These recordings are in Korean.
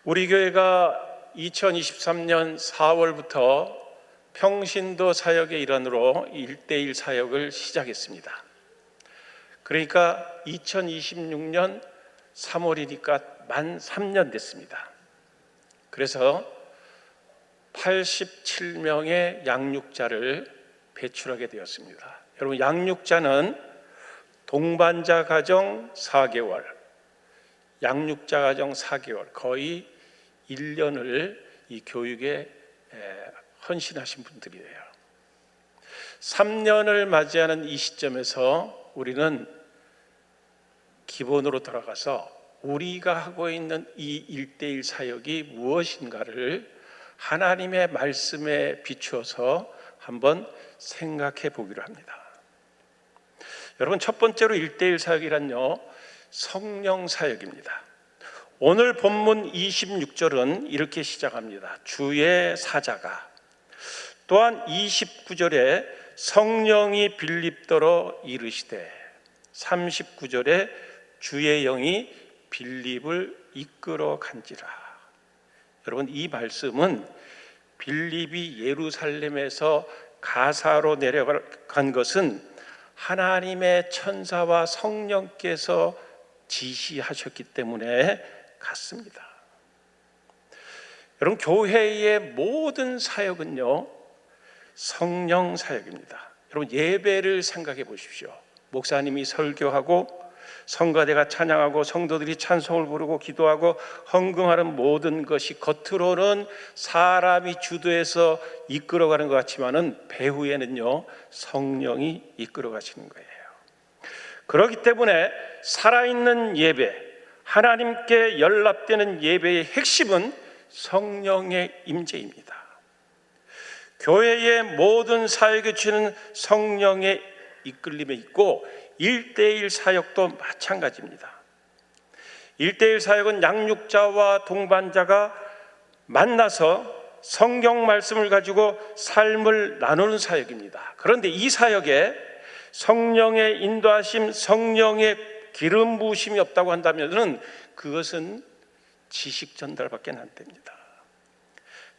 우리 교회가 2023년 4월부터 평신도 사역의 일환으로 1:1 사역을 시작했습니다. 그러니까 2026년 3월이니까 만 3년 됐습니다. 그래서 87명의 양육자를 배출하게 되었습니다. 여러분, 양육자는 동반자 가정 4개월, 양육자 가정 4개월, 거의 1년을 이 교육에 헌신하신 분들이에요. 3년을 맞이하는 이 시점에서 우리는 기본으로 돌아가서 우리가 하고 있는 이 1:1 사역이 무엇인가를 하나님의 말씀에 비추어서 한번 생각해 보기로 합니다. 여러분, 첫 번째로 1:1 사역이란요, 성령 사역입니다. 오늘 본문 26절은 이렇게 시작합니다. 주의 사자가. 또한 29절에 성령이 빌립더러 이르시되, 39절에 주의 영이 빌립을 이끌어 간지라. 여러분, 이 말씀은 빌립이 예루살렘에서 가사로 내려간 것은 하나님의 천사와 성령께서 지시하셨기 때문에 같습니다. 여러분, 교회의 모든 사역은요, 성령 사역입니다. 여러분, 예배를 생각해 보십시오. 목사님이 설교하고 성가대가 찬양하고 성도들이 찬송을 부르고 기도하고 헌금하는 모든 것이 겉으로는 사람이 주도해서 이끌어가는 것 같지만은 배후에는요, 성령이 이끌어 가시는 거예요. 그렇기 때문에 살아있는 예배, 하나님께 연락되는 예배의 핵심은 성령의 임재입니다. 교회의 모든 사역에 주는 성령의 이끌림에 있고 1:1 사역도 마찬가지입니다. 1:1 사역은 양육자와 동반자가 만나서 성경 말씀을 가지고 삶을 나누는 사역입니다. 그런데 이 사역에 성령의 인도하심, 성령의 기름 부으심이 없다고 한다면 그것은 지식 전달밖에 안 됩니다.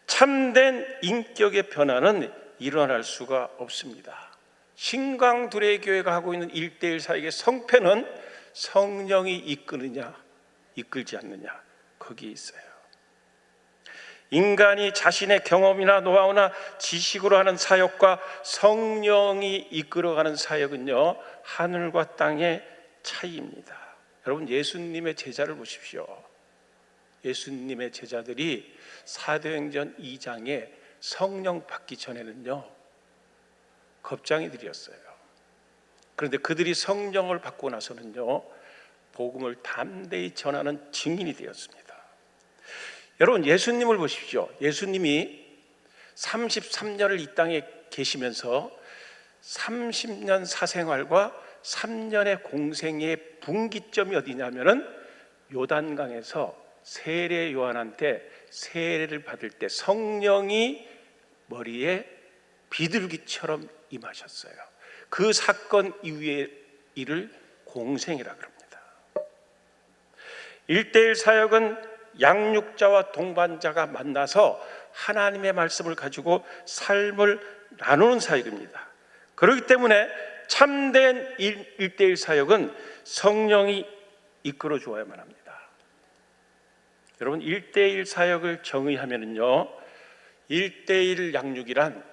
참된 인격의 변화는 일어날 수가 없습니다. 신광두레 교회가 하고 있는 1:1 사역의 성패는 성령이 이끄느냐 이끌지 않느냐, 거기에 있어요. 인간이 자신의 경험이나 노하우나 지식으로 하는 사역과 성령이 이끌어가는 사역은요, 하늘과 땅의 차이입니다. 여러분, 예수님의 제자를 보십시오. 예수님의 제자들이 사도행전 2장에 성령 받기 전에는요, 겁쟁이들이었어요. 그런데 그들이 성령을 받고 나서는요, 복음을 담대히 전하는 증인이 되었습니다. 여러분, 예수님을 보십시오. 예수님이 33년을 이 땅에 계시면서 30년 사생활과 3년의 공생의 분기점이 어디냐면은 요단강에서 세례 요한한테 세례를 받을 때 성령이 머리에 비둘기처럼 임하셨어요. 그 사건 이후의 일을 공생이라 그럽니다. 1:1 사역은 양육자와 동반자가 만나서 하나님의 말씀을 가지고 삶을 나누는 사역입니다. 그렇기 때문에 참된 1:1 사역은 성령이 이끌어 주어야만 합니다. 여러분, 1:1 사역을 정의하면요, 1:1 양육이란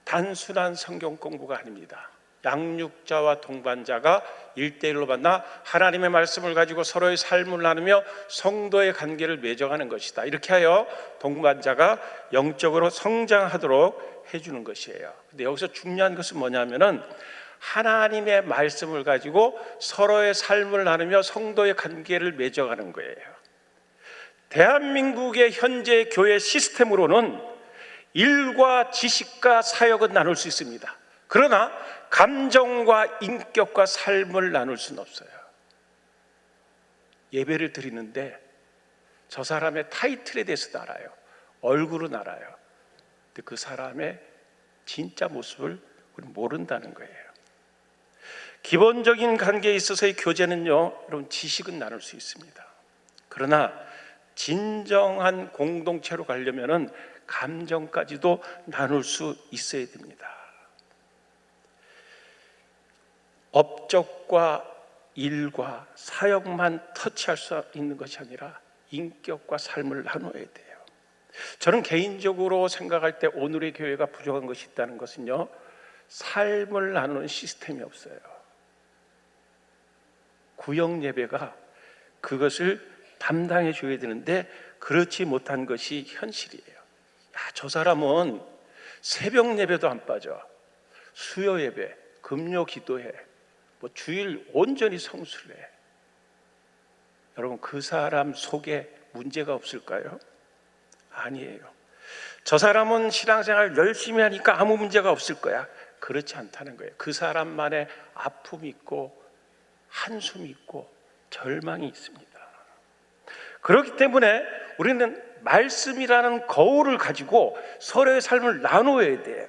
단순한 성경 공부가 아닙니다. 양육자와 동반자가 1:1로 만나 하나님의 말씀을 가지고 서로의 삶을 나누며 성도의 관계를 맺어가는 것이다. 이렇게 하여 동반자가 영적으로 성장하도록 해주는 것이에요. 근데 여기서 중요한 것은 뭐냐면은 하나님의 말씀을 가지고 서로의 삶을 나누며 성도의 관계를 맺어가는 거예요. 대한민국의 현재 교회 시스템으로는 일과 지식과 사역은 나눌 수 있습니다. 그러나 감정과 인격과 삶을 나눌 수는 없어요. 예배를 드리는데 저 사람의 타이틀에 대해서도 알아요. 얼굴은 알아요. 근데 그 사람의 진짜 모습을 우리는 모른다는 거예요. 기본적인 관계에 있어서의 교제는요, 여러분, 지식은 나눌 수 있습니다. 그러나 진정한 공동체로 가려면은 감정까지도 나눌 수 있어야 됩니다. 업적과 일과 사역만 터치할 수 있는 것이 아니라 인격과 삶을 나눠야 돼요. 저는 개인적으로 생각할 때 오늘의 교회가 부족한 것이 있다는 것은요, 삶을 나누는 시스템이 없어요. 구역 예배가 그것을 담당해 줘야 되는데 그렇지 못한 것이 현실이에요. 저 사람은 새벽 예배도 안 빠져, 수요 예배, 금요 기도해, 주일 온전히 성수를 해. 여러분, 그 사람 속에 문제가 없을까요? 아니에요. 저 사람은 신앙생활 열심히 하니까 아무 문제가 없을 거야. 그렇지 않다는 거예요. 그 사람만의 아픔이 있고 한숨이 있고 절망이 있습니다. 그렇기 때문에 우리는 말씀이라는 거울을 가지고 서로의 삶을 나누어야 돼요.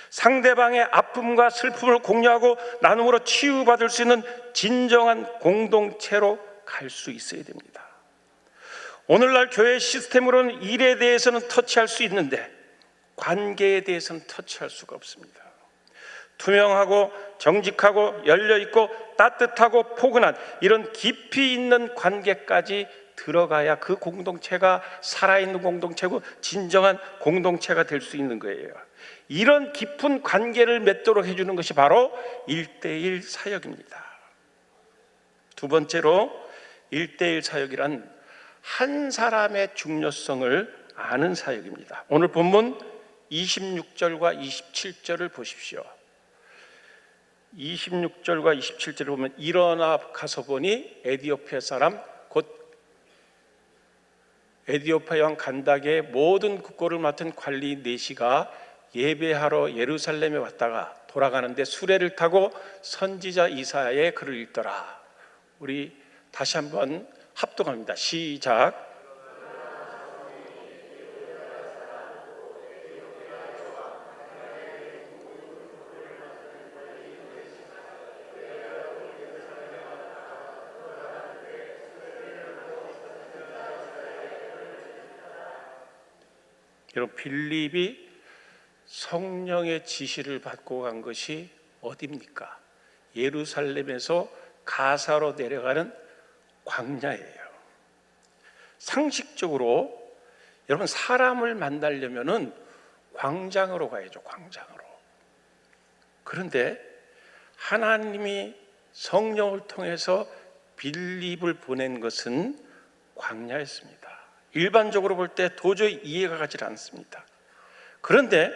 상대방의 아픔과 슬픔을 공유하고 나눔으로 치유받을 수 있는 진정한 공동체로 갈 수 있어야 됩니다. 오늘날 교회 시스템으로는 일에 대해서는 터치할 수 있는데 관계에 대해서는 터치할 수가 없습니다. 투명하고 정직하고 열려있고 따뜻하고 포근한 이런 깊이 있는 관계까지 들어가야 그 공동체가 살아있는 공동체고 진정한 공동체가 될 수 있는 거예요. 이런 깊은 관계를 맺도록 해주는 것이 바로 1:1 사역입니다. 두 번째로 1:1 사역이란 한 사람의 중요성을 아는 사역입니다. 오늘 본문 26절과 27절을 보십시오. 26절과 27절을 보면 일어나 가서 보니 에디오피아 사람 곧 에디오피아 왕 간닥의 모든 국고를 맡은 관리 네시가 예배하러 예루살렘에 왔다가 돌아가는데 수레를 타고 선지자 이사야의 글을 읽더라. 우리 다시 한번 합동합니다. 시작. 여러분, 빌립이 성령의 지시를 받고 간 것이 어디입니까? 예루살렘에서 가사로 내려가는 광야예요. 상식적으로 여러분, 사람을 만나려면은 광장으로 가야죠. 광장으로. 그런데 하나님이 성령을 통해서 빌립을 보낸 것은 광야였습니다. 일반적으로 볼 때 도저히 이해가 가지 않습니다. 그런데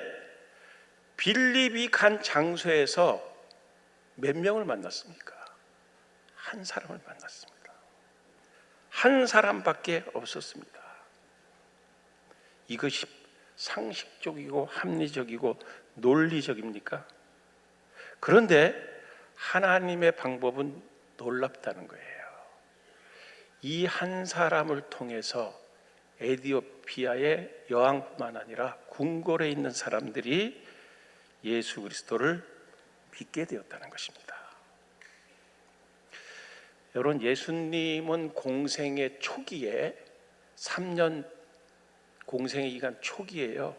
빌립이 간 장소에서 몇 명을 만났습니까? 한 사람을 만났습니다. 한 사람밖에 없었습니다. 이것이 상식적이고 합리적이고 논리적입니까? 그런데 하나님의 방법은 놀랍다는 거예요. 이 한 사람을 통해서 에디오피아의 여왕뿐만 아니라 궁궐에 있는 사람들이 예수 그리스도를 믿게 되었다는 것입니다. 여러분, 예수님은 공생의 초기에 3년 공생의 기간 초기에요,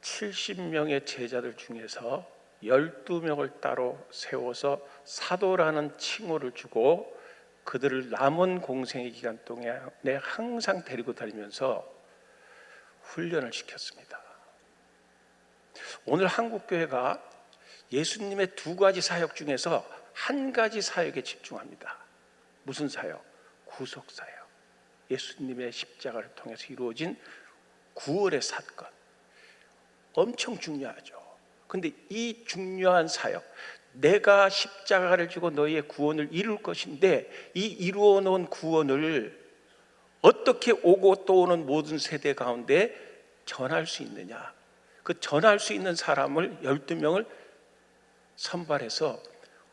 70명의 제자들 중에서 12명을 따로 세워서 사도라는 칭호를 주고 그들을 남은 공생의 기간 동안에 항상 데리고 다니면서 훈련을 시켰습니다. 오늘 한국교회가 예수님의 두 가지 사역 중에서 한 가지 사역에 집중합니다. 무슨 사역? 구속사역. 예수님의 십자가를 통해서 이루어진 구원의 사건. 엄청 중요하죠. 그런데 이 중요한 사역, 내가 십자가를 지고 너희의 구원을 이룰 것인데 이 이루어 놓은 구원을 어떻게 오고 또 오는 모든 세대 가운데 전할 수 있느냐, 그 전할 수 있는 사람을 12명을 선발해서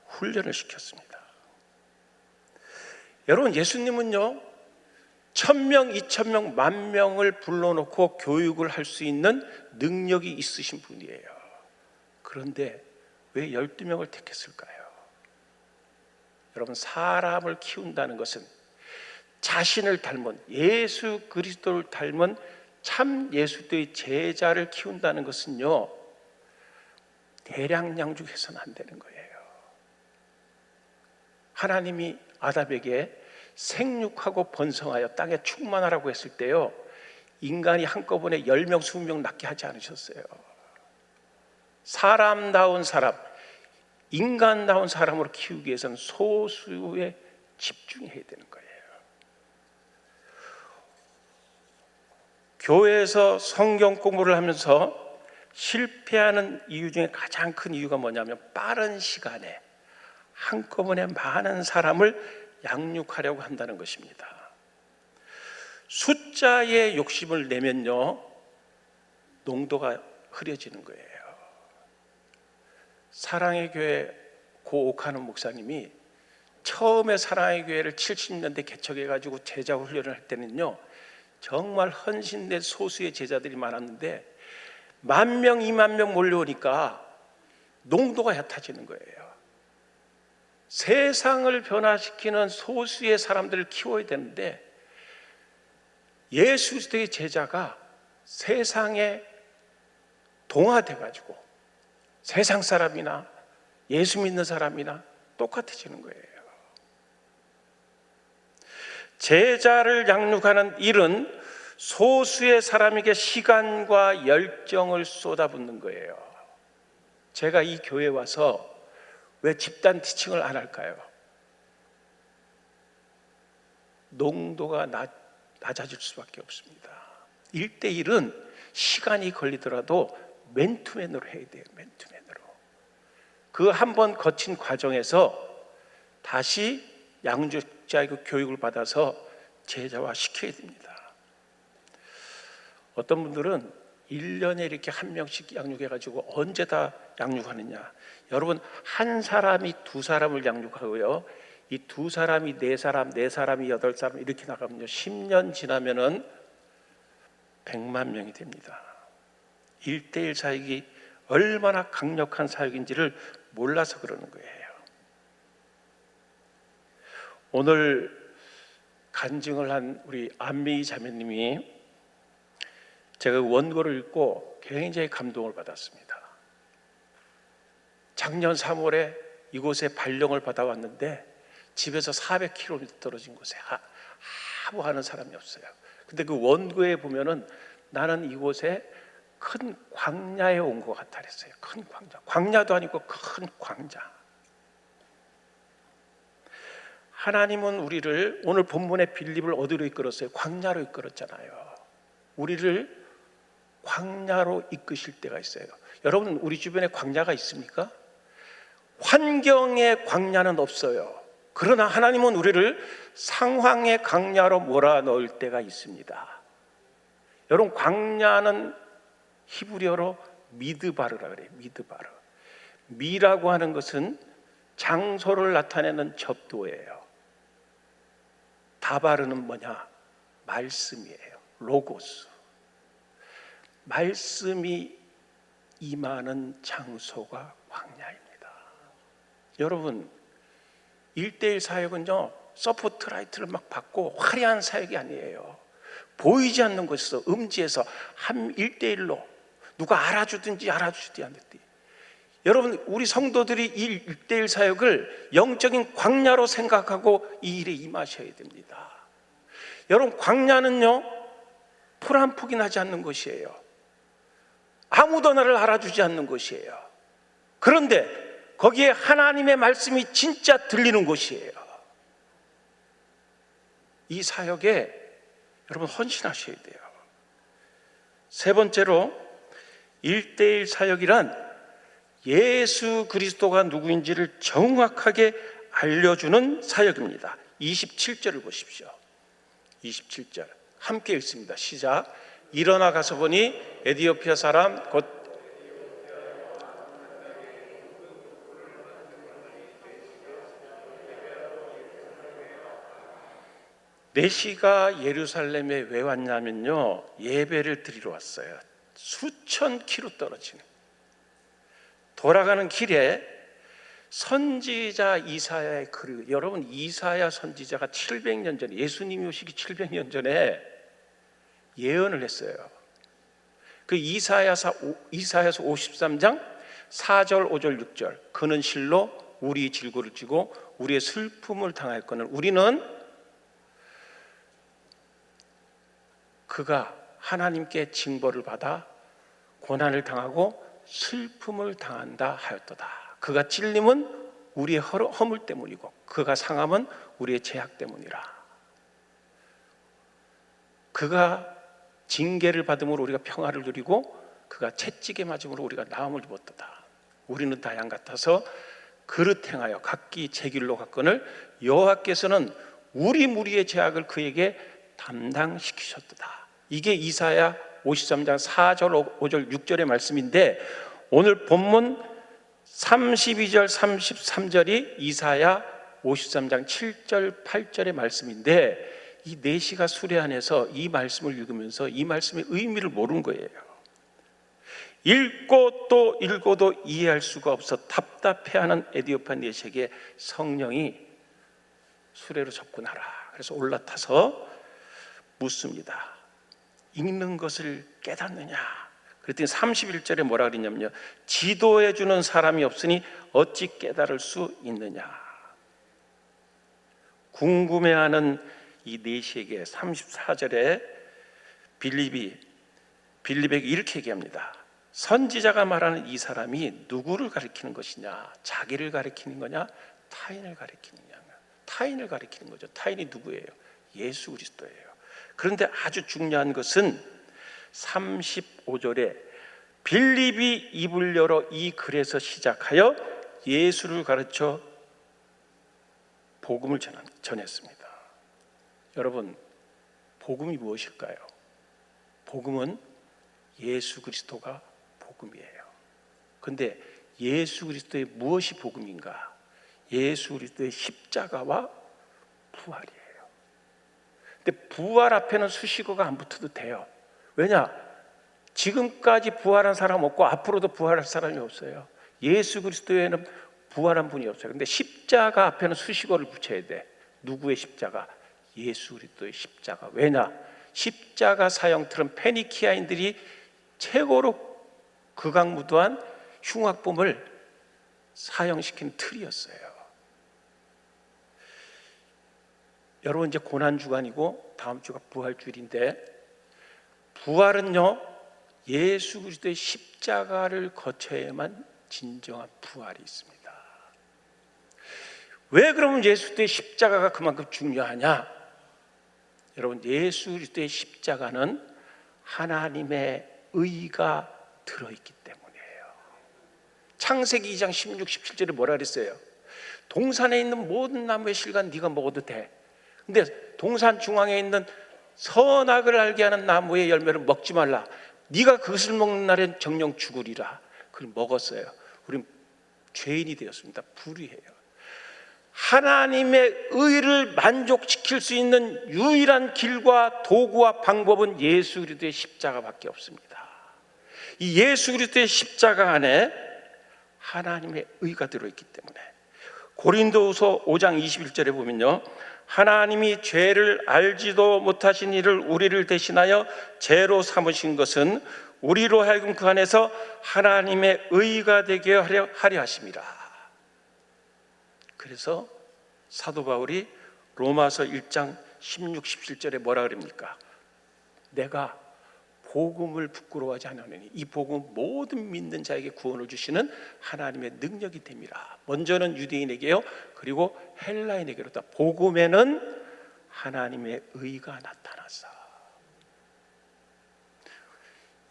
훈련을 시켰습니다. 여러분, 예수님은요 1000명, 2000명, 10,000명을 불러놓고 교육을 할 수 있는 능력이 있으신 분이에요. 그런데 왜 12명을 택했을까요? 여러분, 사람을 키운다는 것은 자신을 닮은 예수 그리스도를 닮은 참 예수도의 제자를 키운다는 것은요, 대량 양육해서는 안 되는 거예요. 하나님이 아담에게 생육하고 번성하여 땅에 충만하라고 했을 때요, 인간이 한꺼번에 10명, 20명 낳게 하지 않으셨어요. 사람다운 사람, 인간다운 사람으로 키우기 위해서는 소수에 집중해야 되는 거예요. 교회에서 성경 공부를 하면서 실패하는 이유 중에 가장 큰 이유가 뭐냐면, 빠른 시간에 한꺼번에 많은 사람을 양육하려고 한다는 것입니다. 숫자의 욕심을 내면요, 농도가 흐려지는 거예요. 사랑의 교회 고옥하는 목사님이 처음에 사랑의 교회를 70년대 개척해가지고 제자 훈련을 할 때는요, 정말 헌신된 소수의 제자들이 많았는데 10,000명, 20,000명 몰려오니까 농도가 얕아지는 거예요. 세상을 변화시키는 소수의 사람들을 키워야 되는데, 예수 그리스도의 제자가 세상에 동화돼가지고 세상 사람이나 예수 믿는 사람이나 똑같아지는 거예요. 제자를 양육하는 일은 소수의 사람에게 시간과 열정을 쏟아붓는 거예요. 제가 이 교회에 와서 왜 집단 티칭을 안 할까요? 농도가 낮아질 수밖에 없습니다. 1대1은 시간이 걸리더라도 맨투맨으로 해야 돼요. 맨투맨으로. 그 한 번 거친 과정에서 다시 양육자의 교육을 받아서 제자화 시켜야 됩니다. 어떤 분들은 1년에 이렇게 한 명씩 양육해가지고 언제 다 양육하느냐. 여러분, 한 사람이 두 사람을 양육하고요, 이 두 사람이 네 사람, 네 사람이 8사람 이렇게 나가면요, 10년 지나면은 100만 명이 됩니다. 1대1 사역이 얼마나 강력한 사역인지를 몰라서 그러는 거예요. 오늘 간증을 한 우리 안미희 자매님이, 제가 원고를 읽고 굉장히 감동을 받았습니다. 작년 3월에 이곳에 발령을 받아왔는데 집에서 400km 떨어진 곳에 아무 하는 사람이 없어요. 근데 그 원고에 보면은 나는 이곳에 큰 광야에 온 것 같아 그랬어요. 큰 광야. 광야도 아니고 큰 광자. 하나님은 우리를, 오늘 본문의 빌립을 어디로 이끌었어요? 광야로 이끌었잖아요. 우리를 광야로 이끄실 때가 있어요. 여러분, 우리 주변에 광야가 있습니까? 환경의 광야는 없어요. 그러나 하나님은 우리를 상황의 광야로 몰아넣을 때가 있습니다. 여러분, 광야는 히브리어로 미드바르라 그래요. 미드바르. 미라고 하는 것은 장소를 나타내는 접두어예요. 다바르는 뭐냐? 말씀이에요. 로고스. 말씀이 임하는 장소가 광야입니다. 여러분, 1대1 사역은요, 서포트라이트를 막 받고 화려한 사역이 아니에요. 보이지 않는 곳에서, 음지에서 한 1대1로 누가 알아주든지 알아주지 않든지. 여러분, 우리 성도들이 이 1대1 사역을 영적인 광야로 생각하고 이 일에 임하셔야 됩니다. 여러분, 광야는요, 풀 한 폭이 나지 않는 곳이에요. 아무도 나를 알아주지 않는 곳이에요. 그런데 거기에 하나님의 말씀이 진짜 들리는 곳이에요. 이 사역에 여러분 헌신하셔야 돼요. 세 번째로, 1대1 사역이란 예수 그리스도가 누구인지를 정확하게 알려주는 사역입니다. 27절을 보십시오. 27절 함께 읽습니다. 시작. 일어나 가서 보니 에디오피아 사람 곧 내시가 예루살렘에 왜 왔냐면요, 예배를 드리러 왔어요. 수천 킬로 떨어진. 돌아가는 길에 선지자 이사야의 글을, 여러분 이사야 선지자가 700년 전에, 예수님이 오시기 700년 전에 예언을 했어요. 그 이사야서 53장 4절 5절 6절, 그는 실로 우리 질고를 지고 우리의 슬픔을 당하였거늘 우리는 그가 하나님께 징벌을 받아 고난을 당하고 슬픔을 당한다 하였도다. 그가 찔림은 우리의 허물 때문이고 그가 상함은 우리의 죄악 때문이라. 그가 징계를 받음으로 우리가 평화를 누리고 그가 채찍에 맞음으로 우리가 나음을 입었도다. 우리는 다 양 같아서 그릇 행하여 각기 제 길로 갔거늘 여호와께서는 우리 무리의 죄악을 그에게 담당시키셨도다. 이게 이사야 53장 4절 5절 6절의 말씀인데, 오늘 본문 32절 33절이 이사야 53장 7절 8절의 말씀인데, 이 4시가 수레 안에서 이 말씀을 읽으면서 이 말씀의 의미를 모르는 거예요. 읽고 또 읽어도 이해할 수가 없어 답답해하는 에디오파 넷에게 성령이 수레로 접근하라. 그래서 올라타서 묻습니다. 읽는 것을 깨닫느냐? 그랬더니 31절에 뭐라 그랬냐면요, 지도해 주는 사람이 없으니 어찌 깨달을 수 있느냐? 궁금해하는 이 넷에게 34절에 빌립에게 이렇게 얘기합니다. 선지자가 말하는 이 사람이 누구를 가리키는 것이냐? 자기를 가리키는 거냐? 타인을 가리키느냐? 타인을 가리키는 거죠. 타인이 누구예요? 예수 그리스도예요. 그런데 아주 중요한 것은 35절에 빌립이 입을 열어 이 글에서 시작하여 예수를 가르쳐 복음을 전했습니다. 여러분, 복음이 무엇일까요? 복음은 예수 그리스도가 복음이에요. 그런데 예수 그리스도의 무엇이 복음인가? 예수 그리스도의 십자가와 부활이에요. 근데 부활 앞에는 수식어가 안 붙어도 돼요. 왜냐? 지금까지 부활한 사람 없고 앞으로도 부활할 사람이 없어요. 예수 그리스도에는 부활한 분이 없어요. 근데 십자가 앞에는 수식어를 붙여야 돼. 누구의 십자가? 예수 그리스도의 십자가. 왜냐? 십자가 사형틀은 페니키아인들이 최고로 극악무도한 흉악범을 사형시킨 틀이었어요. 여러분, 이제 고난주간이고 다음 주가 부활주일인데, 부활은요 예수 그리스도의 십자가를 거쳐야만 진정한 부활이 있습니다. 왜 그러면 예수 그리스도의 십자가가 그만큼 중요하냐? 여러분, 예수 그리스도의 십자가는 하나님의 의가 들어있기 때문이에요. 창세기 2장 16, 17절에 뭐라 그랬어요? 동산에 있는 모든 나무의 실과 네가 먹어도 돼. 근데 동산 중앙에 있는 선악을 알게 하는 나무의 열매를 먹지 말라. 네가 그것을 먹는 날엔 정령 죽으리라. 그걸 먹었어요. 우린 죄인이 되었습니다. 불의해요. 하나님의 의를 만족시킬 수 있는 유일한 길과 도구와 방법은 예수 그리스도의 십자가밖에 없습니다. 이 예수 그리스도의 십자가 안에 하나님의 의가 들어있기 때문에, 고린도후서 5장 21절에 보면요, 하나님이 죄를 알지도 못하신 이를 우리를 대신하여 죄로 삼으신 것은 우리로 하여금 그 안에서 하나님의 의가 되게 하려 하심이라. 그래서 사도 바울이 로마서 1장 16, 17절에 뭐라 그럽니까? 내가 복음을 부끄러워하지 않으니 이 복음 모든 믿는 자에게 구원을 주시는 하나님의 능력이 됨이라. 먼저는 유대인에게요, 그리고 헬라인에게로다. 복음에는 하나님의 의가 나타났어.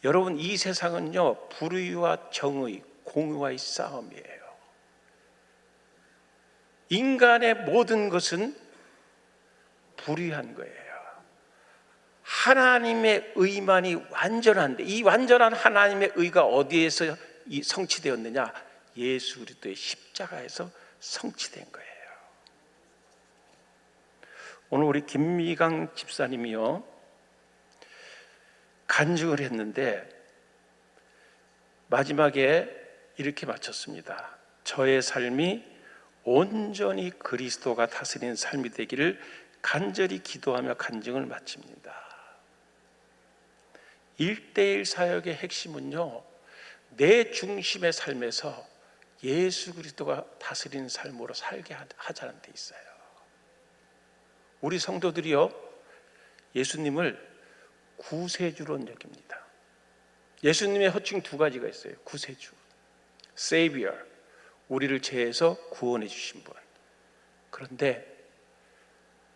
여러분, 이 세상은요 불의와 정의, 공의와의 싸움이에요. 인간의 모든 것은 불의한 거예요. 하나님의 의만이 완전한데, 이 완전한 하나님의 의가 어디에서 성취되었느냐? 예수 그리스도의 십자가에서 성취된 거예요. 오늘 우리 김미강 집사님이요 간증을 했는데 마지막에 이렇게 마쳤습니다. 저의 삶이 온전히 그리스도가 다스리는 삶이 되기를 간절히 기도하며 간증을 마칩니다. 1:1 사역의 핵심은요, 내 중심의 삶에서 예수 그리스도가 다스리는 삶으로 살게 하자는 데 있어요. 우리 성도들이요, 예수님을 구세주로 여깁니다. 예수님의 호칭 두 가지가 있어요. 구세주, Savior, 우리를 죄에서 구원해 주신 분. 그런데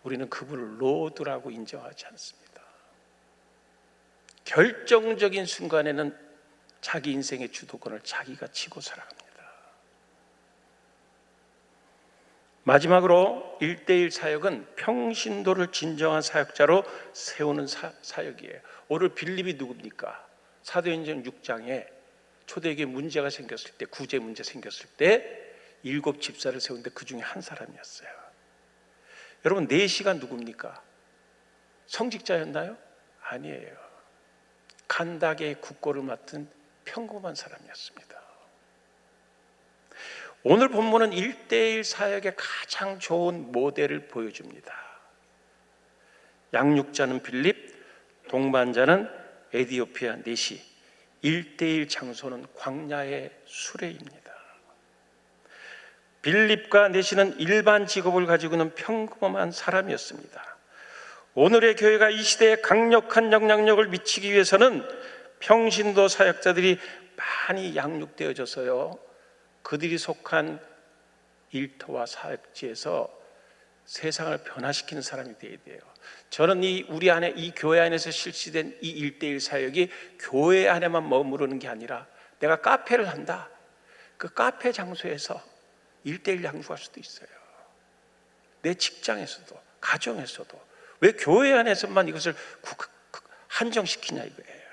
우리는 그분을 로드라고 인정하지 않습니다. 결정적인 순간에는 자기 인생의 주도권을 자기가 쥐고 살아갑니다. 마지막으로 1:1 사역은 평신도를 진정한 사역자로 세우는 사역이에요. 오늘 빌립이 누굽니까? 사도행전 6장에 초대교회 문제가 생겼을 때, 구제 문제 생겼을 때 7 집사를 세우는데 그 중에 한 사람이었어요. 여러분, 네시가 누굽니까? 성직자였나요? 아니에요. 간닥의 국고를 맡은 평범한 사람이었습니다. 오늘 본문은 1:1 사역의 가장 좋은 모델을 보여줍니다. 양육자는 빌립, 동반자는 에디오피아 네시, 1:1 장소는 광야의 수레입니다. 빌립과 네시는 일반 직업을 가지고 있는 평범한 사람이었습니다. 오늘의 교회가 이 시대에 강력한 영향력을 미치기 위해서는 평신도 사역자들이 많이 양육되어져서요, 그들이 속한 일터와 사역지에서 세상을 변화시키는 사람이 되어야 돼요. 저는 우리 안에, 이 교회 안에서 실시된 이 1:1 사역이 교회 안에만 머무르는 게 아니라, 내가 카페를 한다, 그 카페 장소에서 1:1 양육할 수도 있어요. 내 직장에서도, 가정에서도. 왜 교회 안에서만 이것을 한정시키냐 이거예요.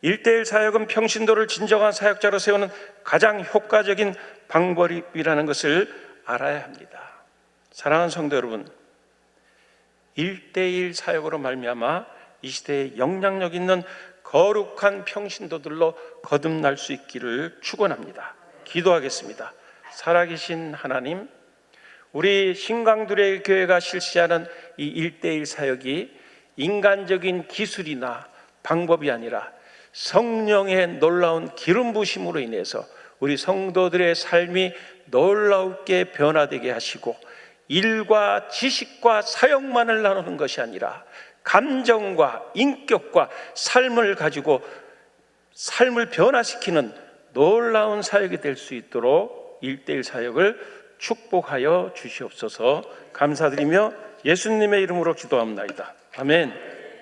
1:1 사역은 평신도를 진정한 사역자로 세우는 가장 효과적인 방법이라는 것을 알아야 합니다. 사랑하는 성도 여러분, 1:1 사역으로 말미암아 이 시대에 영향력 있는 거룩한 평신도들로 거듭날 수 있기를 축원합니다. 기도하겠습니다. 살아계신 하나님, 우리 신강두레 교회가 실시하는 이 1:1 사역이 인간적인 기술이나 방법이 아니라 성령의 놀라운 기름 부심으로 인해서 우리 성도들의 삶이 놀랍게 변화되게 하시고, 일과 지식과 사역만을 나누는 것이 아니라 감정과 인격과 삶을 가지고 삶을 변화시키는 놀라운 사역이 될 수 있도록 1:1 사역을 축복하여 주시옵소서. 감사드리며 예수님의 이름으로 기도합니다. 아멘.